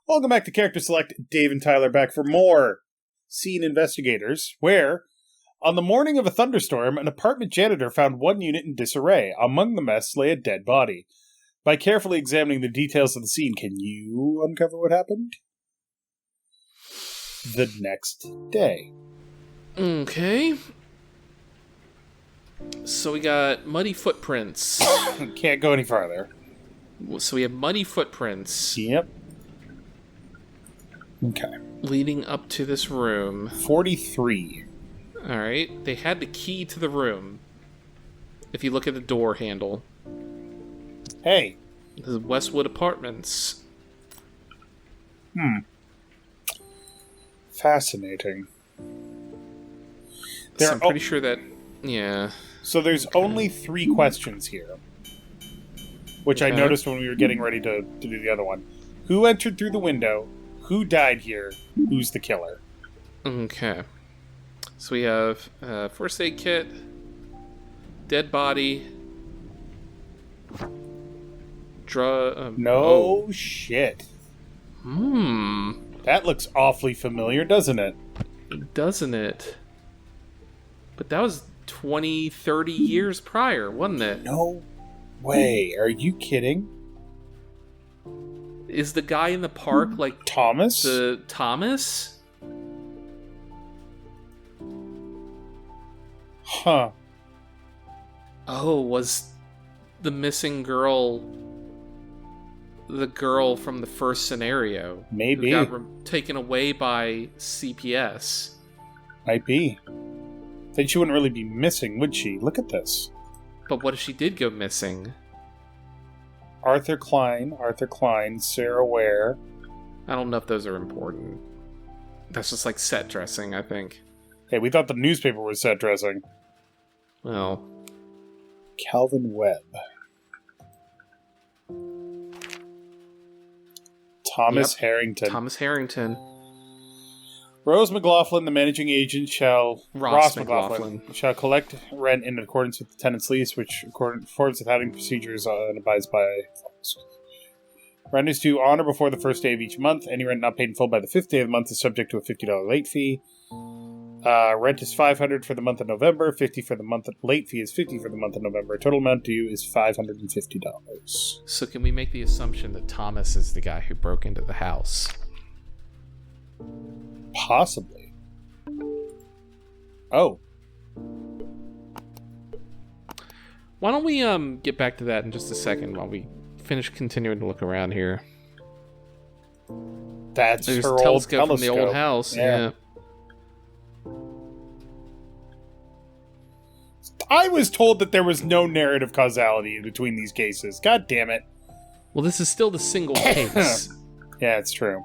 Welcome back to Character Select. Dave and Tyler back for more Scene Investigators, where, on the morning of a thunderstorm, an apartment janitor found one unit in disarray. Among the mess lay a dead body. By carefully examining the details of the scene, can you uncover what happened? The next day. Okay. So we got muddy footprints. Can't go any farther. So we have muddy footprints. Yep. Okay. Leading up to this room. 43. Alright. They had the key to the room. If you look at the door handle. Hey. This is Westwood Apartments. Fascinating. So I'm pretty sure that... Yeah. So there's only 3 questions here. Which I noticed when we were getting ready to do the other one. Who entered through the window? Who died here? Who's the killer? Okay. So we have first aid kit, dead body, no shit. That looks awfully familiar, doesn't it? Doesn't it? But that was 20, 30 years prior, wasn't it? No way. Are you kidding? Is the guy in the park like Thomas? The Thomas? Huh. Oh, was the missing girl the girl from the first scenario? Maybe. Who got taken away by CPS. Might be. Then she wouldn't really be missing, would she? Look at this. But what if she did go missing? Arthur Klein, Sarah Ware. I don't know if those are important. That's just like set dressing, I think. Hey, we thought the newspaper was set dressing. Well. Calvin Webb. Thomas Harrington. Thomas Harrington. Rose McLaughlin, the managing agent, Ross McLaughlin shall collect rent in accordance with the tenant's lease, which accordance with housing procedures and abides by. Rent is due on or before the first day of each month. Any rent not paid in full by the 5th day of the month is subject to a $50 late fee. Rent is $500 for the month of November. $50 for the month. Late fee is $50 for the month of November. Total amount due is $550. So can we make the assumption that Thomas is the guy who broke into the house? Possibly. Oh. Why don't we get back to that in just a second while we finish continuing to look around here. There's her old telescope from the old house. Yeah. I was told that there was no narrative causality between these cases. God damn it. Well, this is still the single case. Yeah, it's true.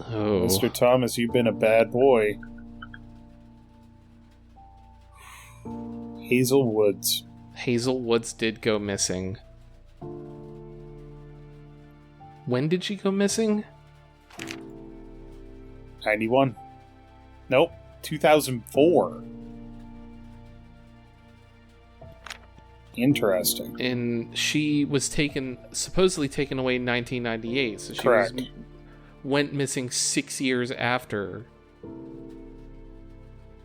Oh. Mr. Thomas, you've been a bad boy. Hazel Woods. Hazel Woods did go missing. When did she go missing? 91. Nope. 2004. Interesting. And she was supposedly taken away in 1998. So she went missing 6 years after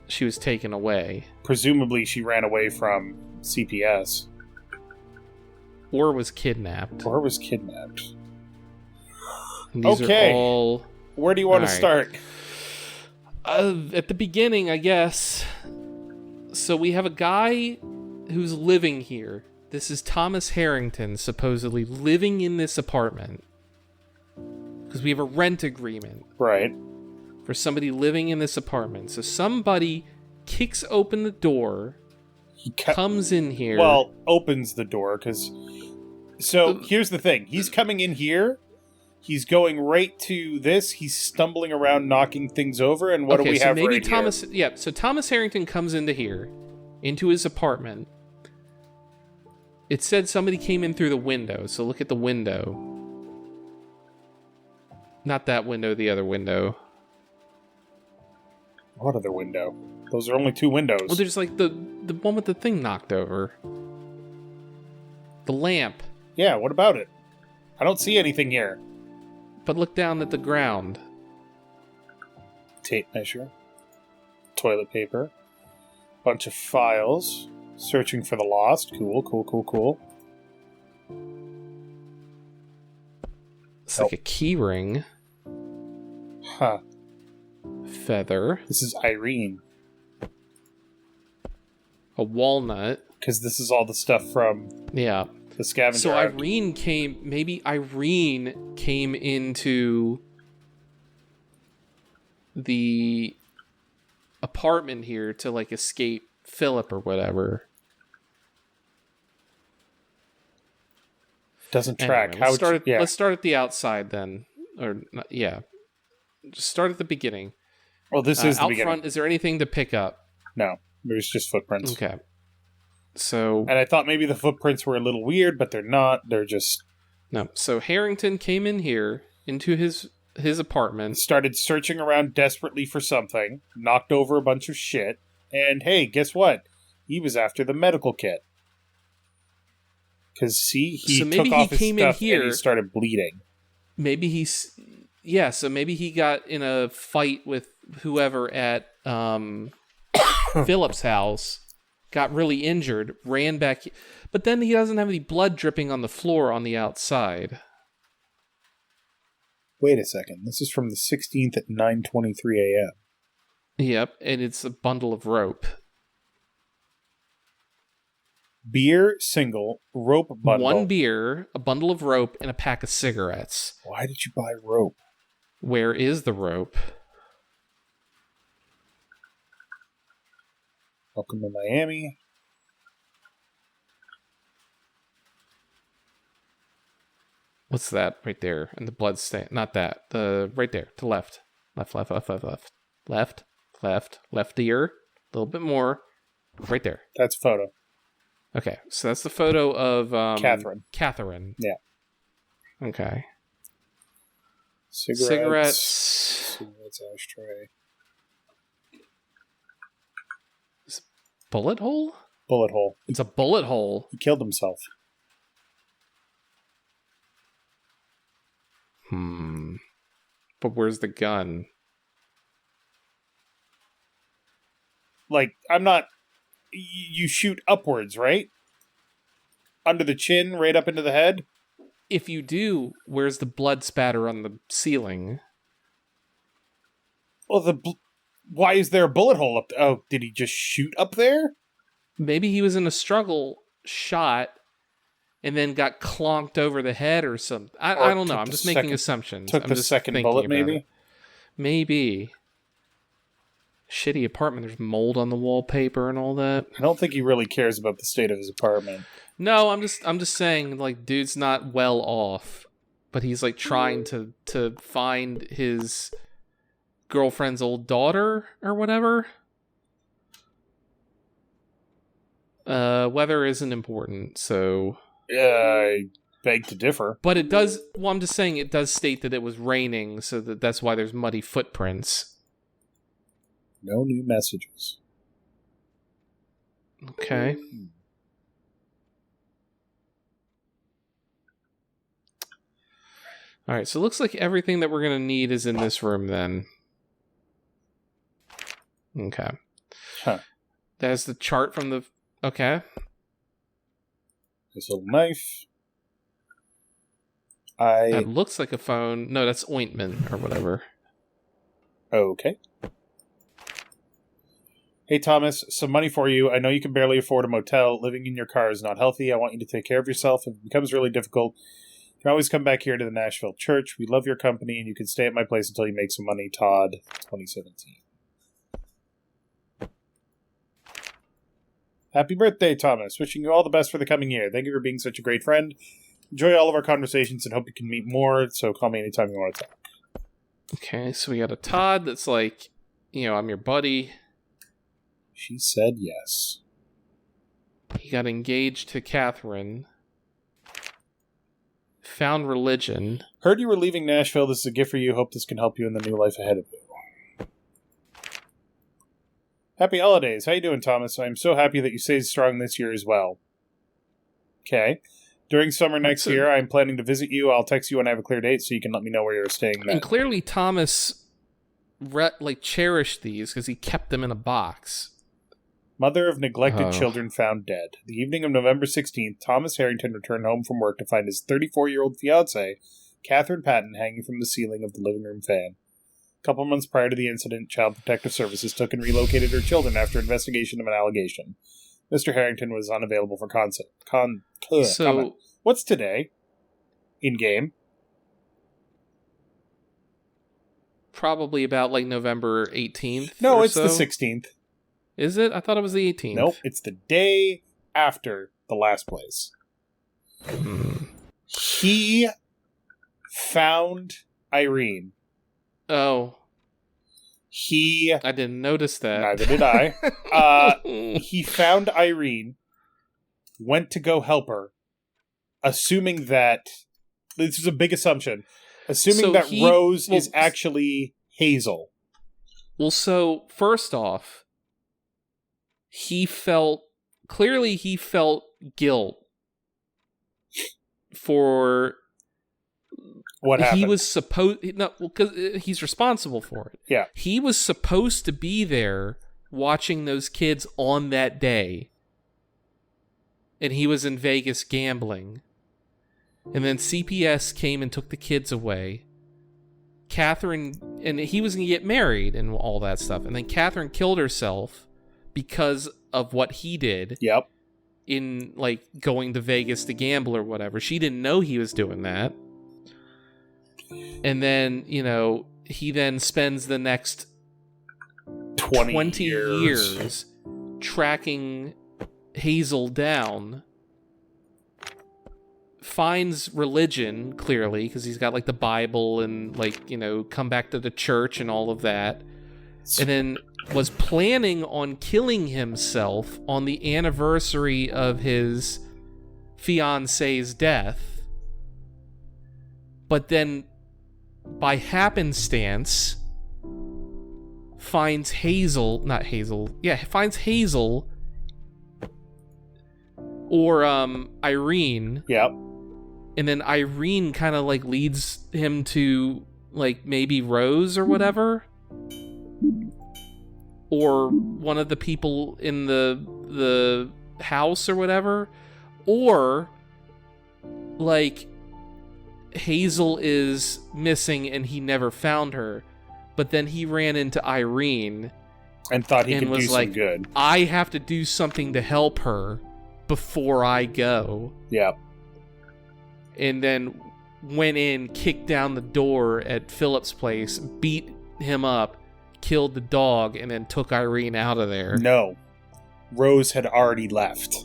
she was taken away. Presumably she ran away from CPS. Or was kidnapped. And these are all... Where do you want to start? At the beginning, I guess. So we have a guy who's living here. This is Thomas Harrington, supposedly living in this apartment. Because we have a rent agreement. Right. For somebody living in this apartment. So somebody kicks open the door, comes in here. Well, opens the door, because... So, here's the thing. He's coming in here, he's going right to this, he's stumbling around, knocking things over, and what do we have maybe right Thomas, here? Yeah, so Thomas Harrington comes into here, into his apartment. It said somebody came in through the window, so look at the window. Not that window, the other window. What other window? Those are only 2 windows. Well, there's like the one with the thing knocked over. The lamp. Yeah, what about it? I don't see anything here. But look down at the ground. Tape measure. Toilet paper. Bunch of files. Searching for the lost. Cool. It's like a key ring. Huh. Feather. This is Irene. A walnut. Because this is all the stuff from Yeah. the scavenger So hunt. Irene came into the apartment here to like escape Philip or whatever. Doesn't track. Anyway, let's start at the outside then. Just start at the beginning. Well, this is the out beginning. front. Is there anything to pick up? No, there's just footprints. Okay. So And I thought maybe the footprints were a little weird, but they're not. They're just... no. So Harrington came in here into his apartment. started searching around desperately for something, knocked over a bunch of shit, and hey, guess what? He was after the medical kit. Because, see, he took off his stuff and he started bleeding. So maybe he got in a fight with whoever at Philip's house, got really injured, ran back, but then he doesn't have any blood dripping on the floor on the outside. Wait a second. This is from the 16th at 9:23 a.m. Yep, and it's a bundle of rope. Beer, single, rope bundle. 1 beer, a bundle of rope, and a pack of cigarettes. Why did you buy rope? Where is the rope? Welcome to Miami. What's that right there? And the blood stain. Not that. The right there. To left. Left. Leftier. A little bit more. Right there. That's a photo. Okay. So that's the photo of Catherine. Catherine. Yeah. Okay. Cigarettes, ashtray. Bullet hole? Bullet hole. It's a bullet hole. He killed himself. But where's the gun? Like, I'm not... You shoot upwards, right? Under the chin, right up into the head? If you do, where's the blood spatter on the ceiling? Well, why is there a bullet hole up there? Oh, did he just shoot up there? Maybe he was in a struggle, shot, and then got clonked over the head or something. I don't know. I'm just making assumptions. Took I'm the just second bullet, maybe? Maybe. Shitty apartment. There's mold on the wallpaper and all that. I don't think he really cares about the state of his apartment. No, I'm just saying, like, dude's not well off, but he's like trying to find his girlfriend's old daughter or whatever. Weather isn't important, so I beg to differ. but it does. Well, I'm just saying it does state that it was raining, so that's why there's muddy footprints. No new messages. Okay. All right, so it looks like everything that we're going to need is in this room then. Okay. Huh. There's the chart from the... Okay. This little knife. That looks like a phone. No, that's ointment or whatever. Okay. Hey, Thomas, some money for you. I know you can barely afford a motel. Living in your car is not healthy. I want you to take care of yourself. If it becomes really difficult, you can always come back here to the Nashville church. We love your company, and you can stay at my place until you make some money. Todd, 2017. Happy birthday, Thomas. Wishing you all the best for the coming year. Thank you for being such a great friend. Enjoy all of our conversations and hope you can meet more, so call me anytime you want to talk. Okay, so we got a Todd that's like, I'm your buddy. She said yes. He got engaged to Catherine. Found religion. Heard you were leaving Nashville. This is a gift for you. Hope this can help you in the new life ahead of you. Happy holidays. How you doing, Thomas? I'm so happy that you stayed strong this year as well. Okay. During summer next year, I'm planning to visit you. I'll text you when I have a clear date so you can let me know where you're staying then. And clearly Thomas cherished these because he kept them in a box. Mother of neglected children found dead. The evening of November 16th, Thomas Harrington returned home from work to find his 34-year-old fiancée, Catherine Patton, hanging from the ceiling of the living room fan. A couple months prior to the incident, Child Protective Services took and relocated her children after investigation of an allegation. Mr. Harrington was unavailable for comment. What's today? In-game? Probably about, like, November 18th. No, it's the 16th. Is it? I thought it was the 18th. Nope, it's the day after the last place. He found Irene. Oh. I didn't notice that. Neither did I. He found Irene, went to go help her, assuming that... This is a big assumption. Assuming that Rose is actually Hazel. Well, so, first off, he felt guilt for what happened. He was supposed because he's responsible for it. Yeah, he was supposed to be there watching those kids on that day, and he was in Vegas gambling. And then CPS came and took the kids away. Catherine, and he was going to get married and all that stuff. And then Catherine killed herself because of what he did. Yep. In, like, going to Vegas to gamble or whatever. She didn't know he was doing that. And then, he then spends the next 20 years tracking Hazel down. Finds religion, clearly, because he's got, like, the Bible and, like, come back to the church and all of that. And then was planning on killing himself on the anniversary of his fiance's death. But then, by happenstance, finds Hazel or Irene. Yep. And then Irene kind of, like, leads him to, like, maybe Rose or whatever. Or one of the people in the house or whatever. Or, like, Hazel is missing and he never found her. But then he ran into Irene. And thought he could do some good. I have to do something to help her before I go. Yep. And then went in, kicked down the door at Philip's place, beat him up, killed the dog, and then took Irene out of there. No. Rose had already left.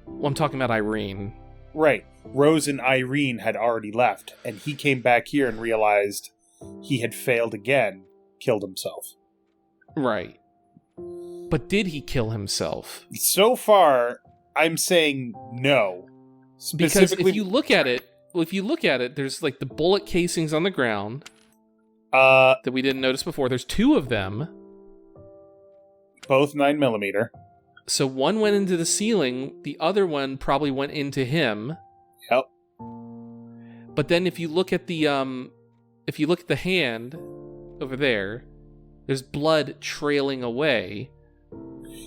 Well, I'm talking about Irene. Right. Rose and Irene had already left, and he came back here and realized he had failed again, killed himself. Right. But did he kill himself? So far, I'm saying no. Because if you look at it, there's, like, the bullet casings on the ground that we didn't notice before. There's two of them. Both 9mm. So one went into the ceiling, the other one probably went into him. Yep. But then if you look at the hand over there, there's blood trailing away.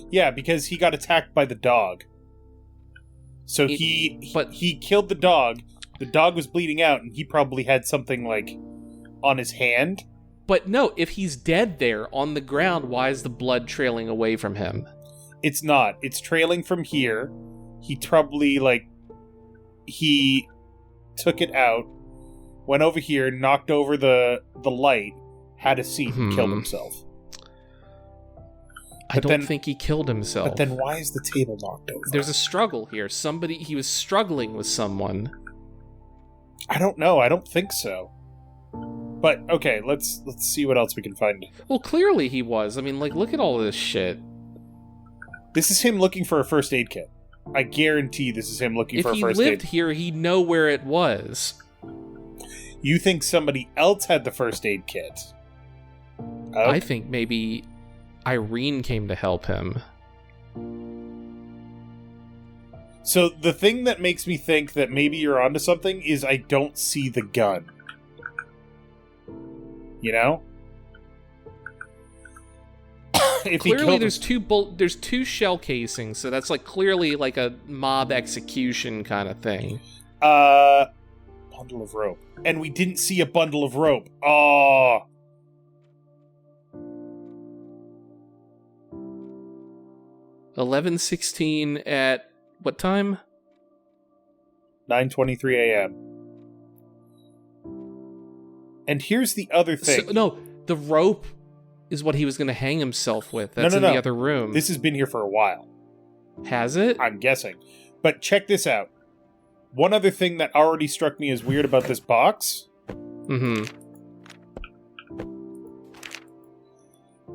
Yeah, because he got attacked by the dog. So he killed the dog. The dog was bleeding out, and he probably had something, like, on his hand. But no, if he's dead there on the ground, why is the blood trailing away from him? It's not. It's trailing from here. He probably, like, he took it out, went over here, knocked over the light, had a seat, and killed himself. I don't think he killed himself. But then why is the table knocked over? There's a struggle here. He was struggling with someone. I don't know. I don't think so. But, okay, let's see what else we can find. Well, clearly he was. I mean, like, look at all this shit. This is him looking for a first aid kit. I guarantee this is him looking for a first aid. If he lived here, he'd know where it was. You think somebody else had the first aid kit? Okay. I think maybe Irene came to help him. So the thing that makes me think that maybe you're onto something is I don't see the gun. You know? If clearly there's two shell casings, so that's like clearly like a mob execution kind of thing. Bundle of rope. And we didn't see a bundle of rope. Oh. $11:16 at what time? 9:23 a.m. And here's the other thing. So, no, the rope is what he was going to hang himself with. That's No. in the other room. This has been here for a while. Has it? I'm guessing. But check this out. One other thing that already struck me as weird about this box. Mm-hmm.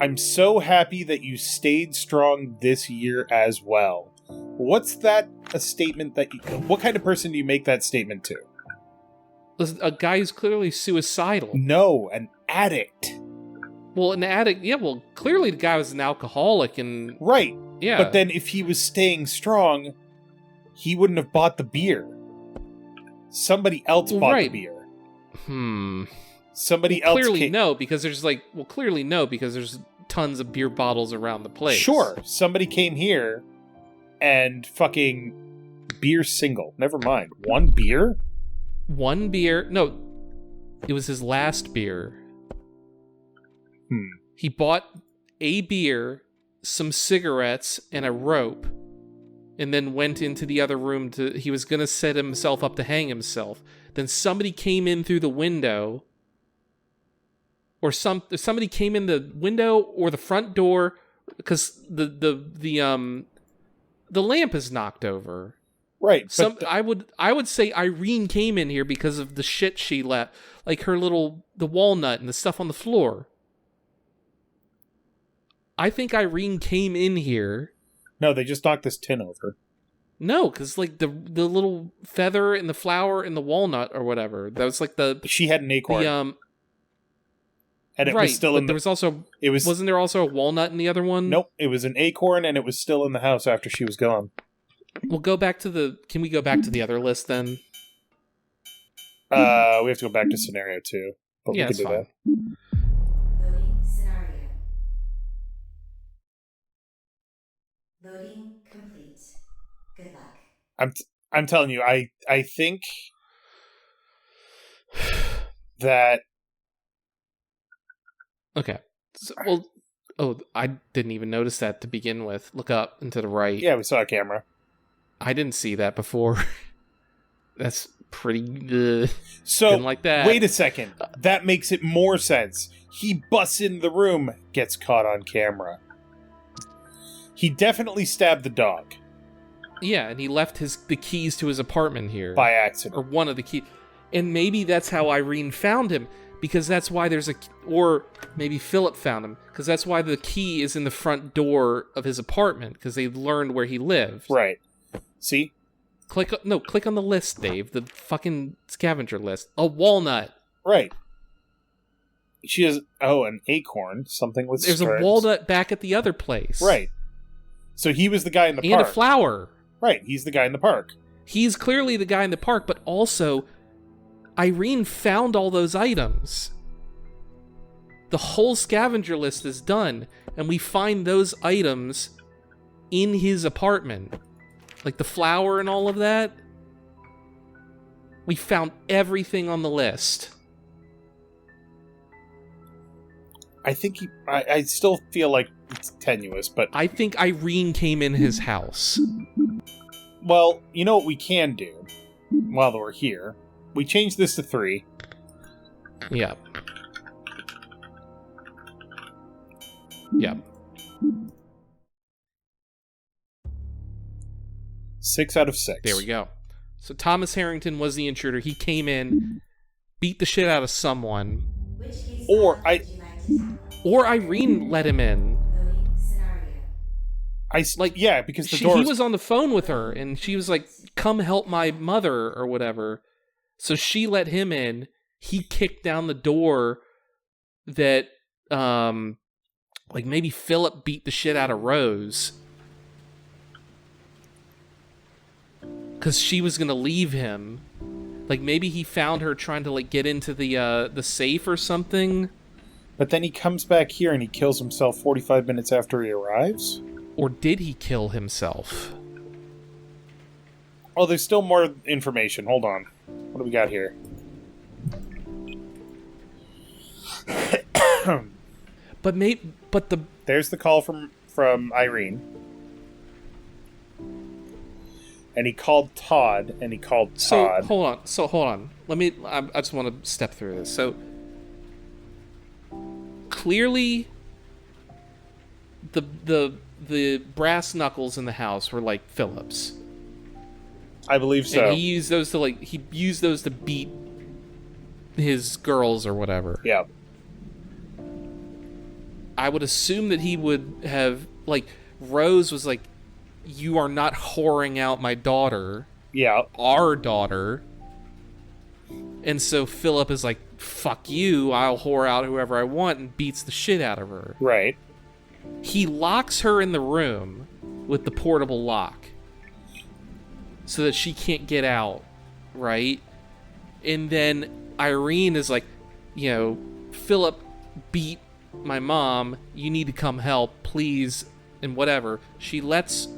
I'm so happy that you stayed strong this year as well. What's that a statement that what kind of person do you make that statement to? A guy who's clearly suicidal. No, an addict. Well, an addict, yeah, well, clearly the guy was an alcoholic and... Right. Yeah. But then if he was staying strong, he wouldn't have bought the beer. Somebody else bought the beer. Somebody else clearly no, because there's clearly no, because there's tons of beer bottles around the place. Sure. Somebody came here and fucking beer single. Never mind. One beer? One beer? No. It was his last beer. He bought a beer, some cigarettes, and a rope, and then went into the other room he was going to set himself up to hang himself. Then somebody came in through the window, or somebody came in the window or the front door, because the lamp is knocked over. Right. I would say Irene came in here because of the shit she left, like the walnut and the stuff on the floor. I think Irene came in here. No, they just knocked this tin over. No, because like the little feather and the flower and the walnut or whatever. That was like She had an acorn. And it right, was still in there was also... Wasn't there also a walnut in the other one? Nope, it was an acorn and it was still in the house after she was gone. We'll go back to Can we go back to the other list then? We have to go back to scenario 2. But yeah, we can do fine. that. Loading scenario. Loading complete. Good luck. I'm telling you, I think that... Okay. I didn't even notice that to begin with. Look up and to the right. Yeah, we saw a camera. I didn't see that before. That's pretty... So, didn't like that. Wait a second. That makes it more sense. He busts in the room, gets caught on camera. He definitely stabbed the dog. Yeah, and he left the keys to his apartment here. By accident. Or one of the keys. And maybe that's how Irene found him, because that's why or maybe Philip found him, because that's why the key is in the front door of his apartment, because they learned where he lived. Right. See? Click on the list, Dave. The fucking scavenger list. A walnut. Right. She has, an acorn, something with There's stripes. a walnut back at the other place. Right. So he was the guy in the park. And a flower. Right, he's the guy in the park. He's clearly the guy in the park, but also Irene found all those items. The whole scavenger list is done, and we find those items in his apartment. Like the flower and all of that. We found everything on the list. I think I still feel like it's tenuous, but... I think Irene came in his house. Well, you know what we can do while we're here? We change this to 3. Yep. Yep. 6 out of 6. There we go. So Thomas Harrington was the intruder. He came in, beat the shit out of someone. Or Or Irene let him in. Because the door he was on the phone with her, and she was like, "Come help my mother," or whatever. So she let him in. He kicked down the door that, maybe Philip beat the shit out of Rose. because she was gonna leave him. Like, maybe he found her trying to, like, get into the safe or something. But then he comes back here and he kills himself 45 minutes after he arrives? Or did he kill himself? Oh, there's still more information. Hold on. What do we got here? But There's the call from Irene. And he called Todd, and he called Todd. Hold on. I just want to step through this. So, clearly, the brass knuckles in the house were like Philip's. I believe so. And he used those to beat his girls or whatever. Yeah. I would assume that he would have, like, Rose was like, you are not whoring out my daughter. Yeah. Our daughter. And so Philip is like, fuck you, I'll whore out whoever I want, and beats the shit out of her. Right. He locks her in the room with the portable lock so that she can't get out, right? And then Irene is like, Philip beat my mom, you need to come help, please, and whatever. She lets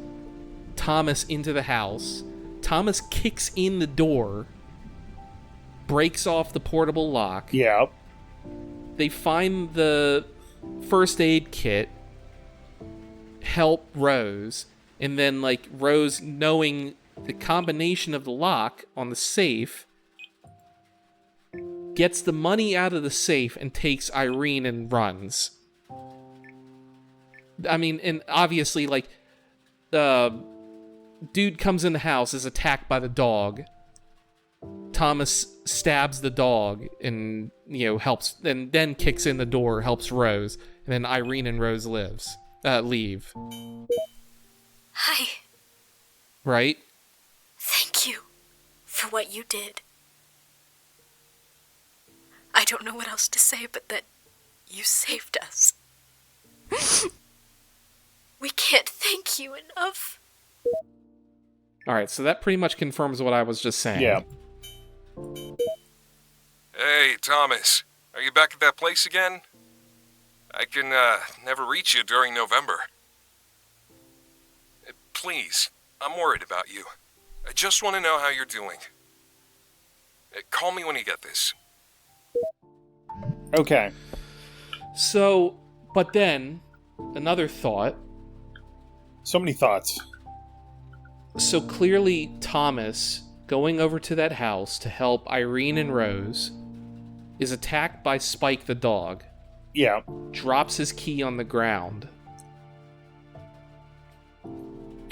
Thomas into the house. Thomas kicks in the door, breaks off the portable lock. Yeah. They find the first aid kit, help Rose, and then, like, Rose, knowing the combination of the lock on the safe, gets the money out of the safe and takes Irene and runs. I mean, and obviously, like, dude comes in the house, is attacked by the dog. Thomas stabs the dog and, helps, and then kicks in the door, helps Rose, and then Irene and Rose leave. Hi. Right? Thank you for what you did. I don't know what else to say but that you saved us. We can't thank you enough. Alright, so that pretty much confirms what I was just saying. Yeah. Hey, Thomas. Are you back at that place again? I can, never reach you during November. Please, I'm worried about you. I just want to know how you're doing. Call me when you get this. Okay. So, but then, another thought. So many thoughts. So clearly, Thomas, going over to that house to help Irene and Rose, is attacked by Spike the dog. Yeah. Drops his key on the ground.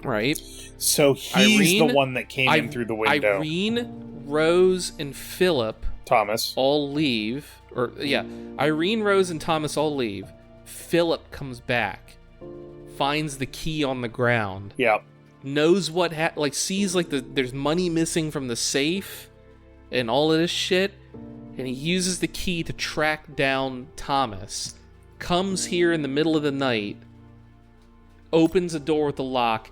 Right? So he's the one that came in through the window. Irene, Rose, and Philip Thomas all leave. Irene, Rose, and Thomas all leave. Philip comes back. Finds the key on the ground. Yeah. Knows what sees there's money missing from the safe and all of this shit, and he uses the key to track down Thomas. Comes here in the middle of the night, opens a door with the lock,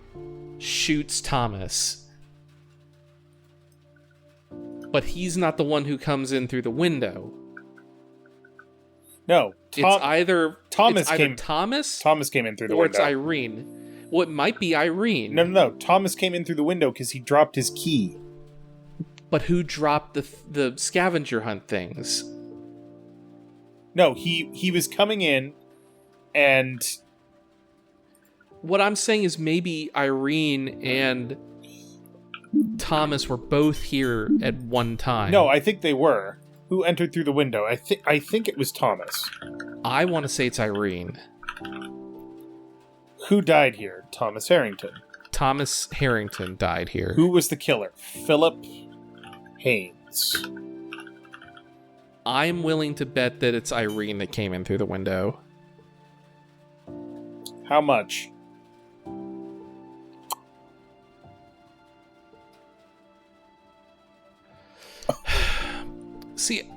shoots Thomas. But he's not the one who comes in through the window. No, it's either Thomas came in through the window. Or it's Irene. Well, it might be Irene. No. Thomas came in through the window because he dropped his key. But who dropped the scavenger hunt things? No, he was coming in, and what I'm saying is maybe Irene and Thomas were both here at one time. No, I think they were. Who entered through the window? I think it was Thomas. I want to say it's Irene. Who died here? Thomas Harrington. Thomas Harrington died here. Who was the killer? Philip Haynes. I'm willing to bet that it's Irene that came in through the window. How much? See,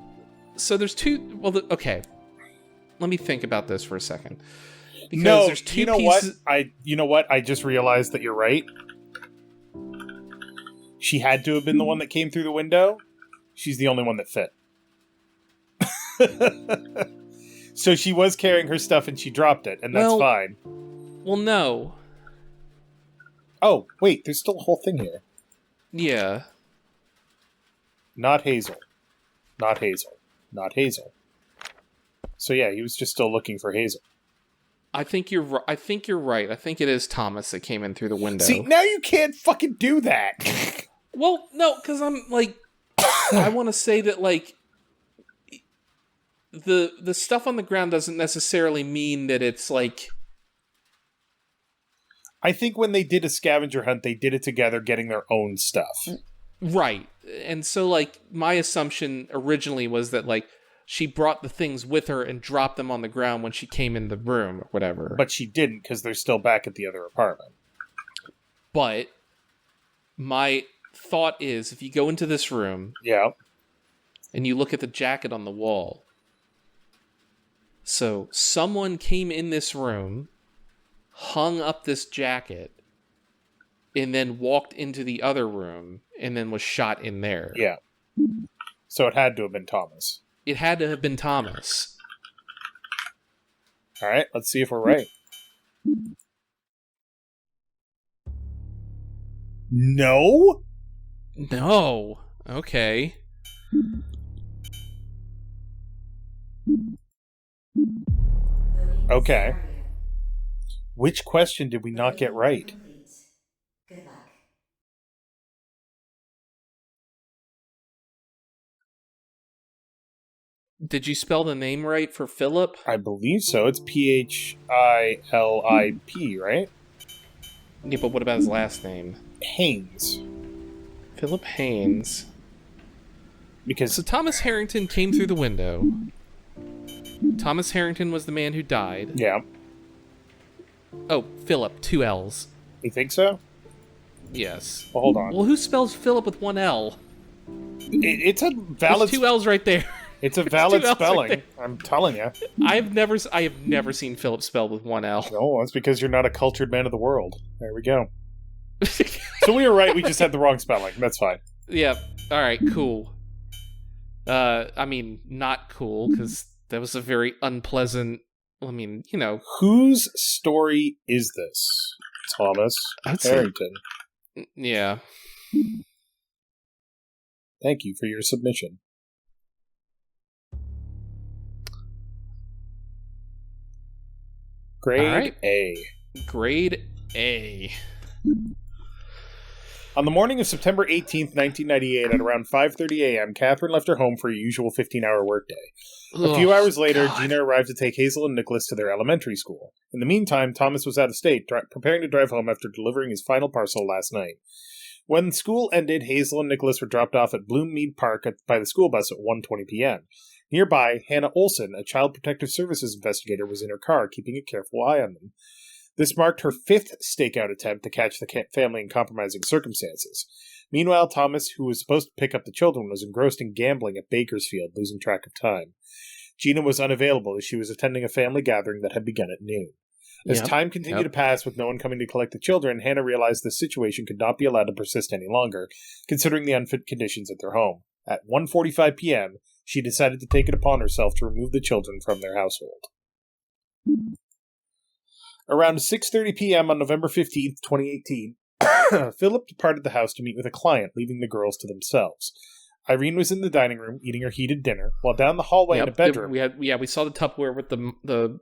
so there's two... Well, okay. Let me think about this for a second. Because there's two pieces... You know what? I just realized that you're right. she had to have been the one that came through the window. She's the only one that fit. So she was carrying her stuff and she dropped it, and that's fine. Well, no. Oh, wait, there's still a whole thing here. Yeah. Not Hazel. Not Hazel. Not Hazel. So yeah, he was just still looking for Hazel. I think you're right. I think it is Thomas that came in through the window. See, now you can't fucking do that. Well, no, because I'm like, I want to say that like the stuff on the ground doesn't necessarily mean that it's like. I think when they did a scavenger hunt, they did it together, getting their own stuff. Right, and so like my assumption originally was that like she brought the things with her and dropped them on the ground when she came in the room or whatever. But she didn't, because they're still back at the other apartment. But my thought is, if you go into this room, yeah, and you look at the jacket on the wall, so someone came in this room, hung up this jacket, and then walked into the other room, and then was shot in there. Yeah. So it had to have been Thomas. It had to have been Thomas. All right, let's see if we're right. No? No. Okay. Okay. Which question did we not get right? Good luck. Did you spell the name right for Philip? I believe so. It's Philip, right? Yeah, but what about his last name? Haynes. Philip Haynes. Because So Thomas Harrington came through the window. Thomas Harrington was the man who died. yeah, Oh, Philip, 2 L's. you think so? Yes. Well, hold on. Well, who spells Philip with 1 L? It's a There's valid. 2 L's right there. It's a valid 2 L's right spelling. there. I'm telling you. I have never seen Philip spelled with 1 L. No, that's because you're not a cultured man of the world. There we go. So we were right. We just had the wrong spelling. That's fine. Yeah. All right. Cool. I mean, not cool because that was a very unpleasant. I mean, you know. Whose story is this? Thomas I'd say- Harrington. Yeah. Thank you for your submission. Grade All right. A. Grade A. On the morning of September 18th, 1998, at around 5:30 a.m., Catherine left her home for a usual 15-hour workday. A few hours later, Gina arrived to take Hazel and Nicholas to their elementary school. In the meantime, Thomas was out of state, preparing to drive home after delivering his final parcel last night. When school ended, Hazel and Nicholas were dropped off at Bloommead Park by the school bus at 1:20 p.m. Nearby, Hannah Olson, a child protective services investigator, was in her car, keeping a careful eye on them. This marked her 5th stakeout attempt to catch the family in compromising circumstances. Meanwhile, Thomas, who was supposed to pick up the children, was engrossed in gambling at Bakersfield, losing track of time. Gina was unavailable as she was attending a family gathering that had begun at noon. As time continued to pass with no one coming to collect the children, Hannah realized this situation could not be allowed to persist any longer, considering the unfit conditions at their home. At 1:45 p.m., she decided to take it upon herself to remove the children from their household. Around 6:30 p.m. on November 15th, 2018, Philip departed the house to meet with a client, leaving the girls to themselves. Irene was in the dining room eating her heated dinner, while down the hallway in a bedroom... We saw the Tupperware with the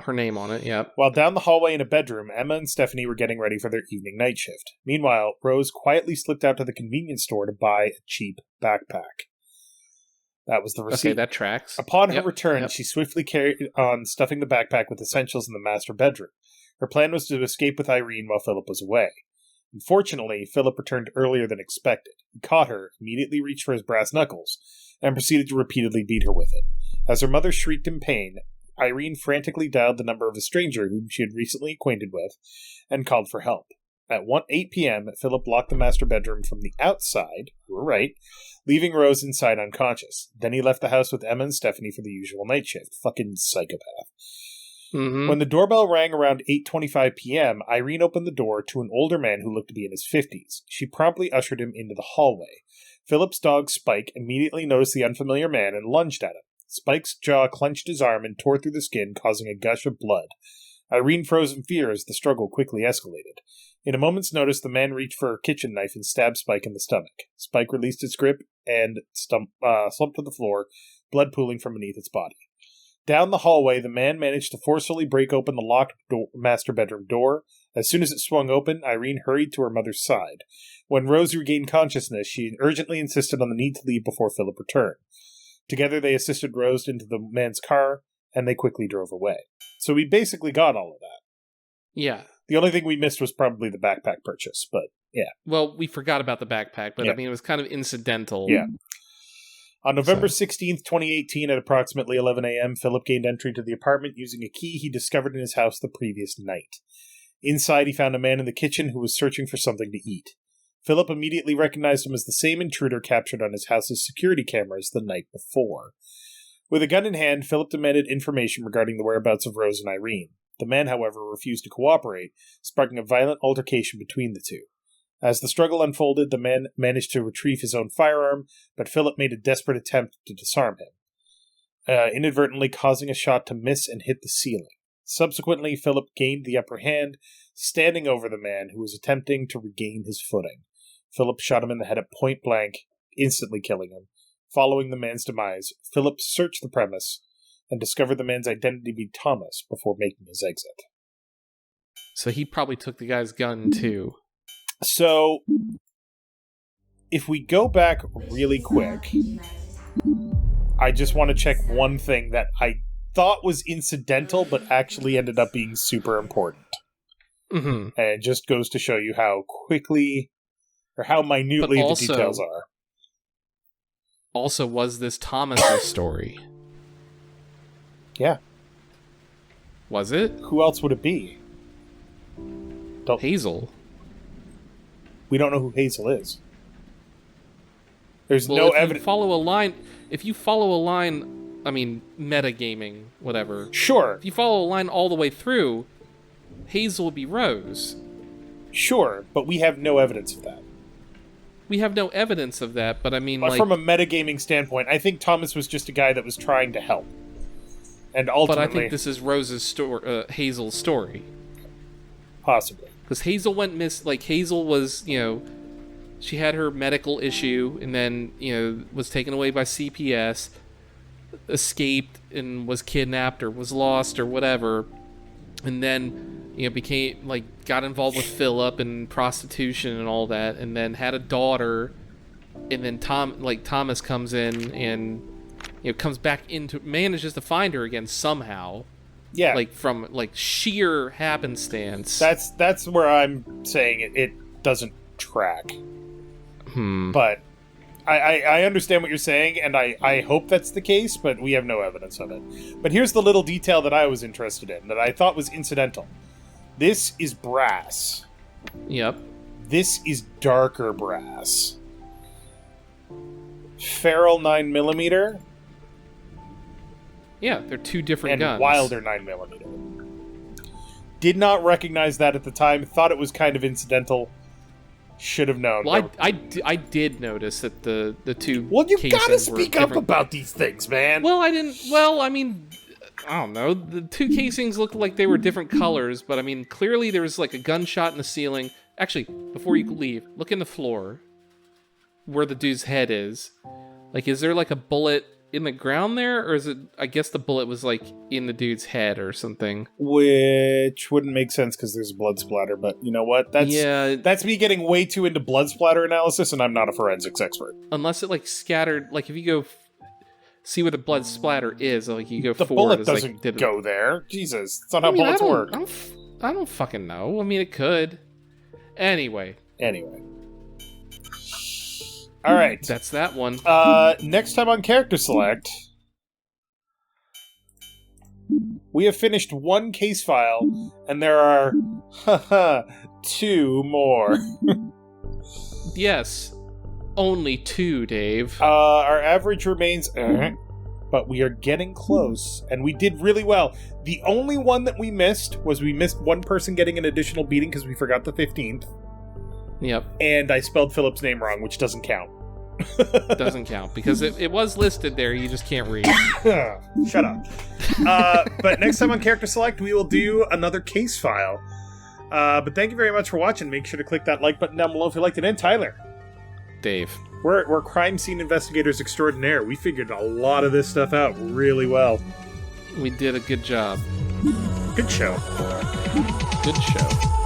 her name on it, yeah. While down the hallway in a bedroom, Emma and Stephanie were getting ready for their evening night shift. Meanwhile, Rose quietly slipped out to the convenience store to buy a cheap backpack. That was the receipt. Okay, that tracks. Upon her return, she swiftly carried on stuffing the backpack with essentials in the master bedroom. Her plan was to escape with Irene while Philip was away. Unfortunately, Philip returned earlier than expected. He caught her, immediately reached for his brass knuckles, and proceeded to repeatedly beat her with it. As her mother shrieked in pain, Irene frantically dialed the number of a stranger whom she had recently acquainted with, and called for help. At 8 p.m., Philip locked the master bedroom from the outside, you were right, leaving Rose inside unconscious. Then he left the house with Emma and Stephanie for the usual night shift. Fucking psychopath. Mm-hmm. When the doorbell rang around 8:25 p.m., Irene opened the door to an older man who looked to be in his 50s. She promptly ushered him into the hallway. Philip's dog, Spike, immediately noticed the unfamiliar man and lunged at him. Spike's jaw clenched his arm and tore through the skin, causing a gush of blood. Irene froze in fear as the struggle quickly escalated. In a moment's notice, the man reached for a kitchen knife and stabbed Spike in the stomach. Spike released its grip and slumped to the floor, blood pooling from beneath its body. Down the hallway, the man managed to forcefully break open the locked master bedroom door. As soon as it swung open, Irene hurried to her mother's side. When Rose regained consciousness, she urgently insisted on the need to leave before Philip returned. Together, they assisted Rose into the man's car, and they quickly drove away. So we basically got all of that. Yeah. The only thing we missed was probably the backpack purchase, but yeah. Well, we forgot about the backpack, but Yeah. I mean, it was kind of incidental. Yeah. On November 16th, 2018, at approximately 11 a.m., Philip gained entry to the apartment using a key he discovered in his house the previous night. Inside, he found a man in the kitchen who was searching for something to eat. Philip immediately recognized him as the same intruder captured on his house's security cameras the night before. With a gun in hand, Philip demanded information regarding the whereabouts of Rose and Irene. The man, however, refused to cooperate, sparking a violent altercation between the two. As the struggle unfolded, the man managed to retrieve his own firearm, but Philip made a desperate attempt to disarm him, inadvertently causing a shot to miss and hit the ceiling. Subsequently, Philip gained the upper hand, standing over the man who was attempting to regain his footing. Philip shot him in the head at point blank, instantly killing him. Following the man's demise, Philip searched the premise and discovered the man's identity to be Thomas before making his exit. So he probably took the guy's gun, too. So, if we go back really quick, I just want to check one thing that I thought was incidental, but actually ended up being super important. Mm-hmm. And it just goes to show you how quickly, or how minutely the details are. Also, was this Thomas's story? Yeah. Was it? Who else would it be? Hazel. We don't know who Hazel is. There's Well, no if evidence. If you follow a line, I mean, metagaming, whatever. Sure. If you follow a line all the way through, Hazel would be Rose. Sure, but we have no evidence of that. We have no evidence of that, but I mean, But like... from a metagaming standpoint, I think Thomas was just a guy that was trying to help. And ultimately... But I think this is Rose's story, Hazel's story. Possibly. Because Hazel went Hazel was, she had her medical issue and then, was taken away by CPS, escaped and was kidnapped or was lost or whatever, and then, got involved with Philip and prostitution and all that, and then had a daughter, and then Thomas comes in and, comes back manages to find her again somehow. Yeah. From sheer happenstance. That's where I'm saying it doesn't track. But I understand what you're saying, and I hope that's the case, but we have no evidence of it. But here's the little detail that I was interested in, that I thought was incidental. This is brass. Yep. This is darker brass. Ferrell 9mm. Yeah, they're two different and guns. Wilder 9mm. Did not recognize that at the time. Thought it was kind of incidental. Should have known. Well, I did notice that the two. Well, you casings gotta speak were up different. about these things, man. Well, I didn't. Well, I mean, I don't know. The two casings looked like they were different colors, but I mean, clearly there was a gunshot in the ceiling. Actually, before you leave, look in the floor where the dude's head is. Is there a bullet in the ground there, or is it? I guess the bullet was in the dude's head or something. Which wouldn't make sense because there's a blood splatter. But you know what? That's me getting way too into blood splatter analysis, and I'm not a forensics expert. Unless it scattered. If you go see where the blood splatter is, you go the forward. Bullet doesn't go there. Jesus, that's not how bullets work. I don't fucking know. I mean, it could. Anyway. All right. That's that one. Next time on Character Select, we have finished one case file, and there are two more. Yes. Only two, Dave. Our average remains but we are getting close, and we did really well. The only one that we missed was one person getting an additional beating because we forgot the 15th. Yep. And I spelled Philip's name wrong, which doesn't count. Doesn't count, because it was listed there, you just can't read. Shut up. But next time on Character Select, we will do another case file. But thank you very much for watching. Make sure to click that like button down below if you liked it. And Tyler. Dave. We're crime scene investigators extraordinaire. We figured a lot of this stuff out really well. We did a good job. Good show. Good show.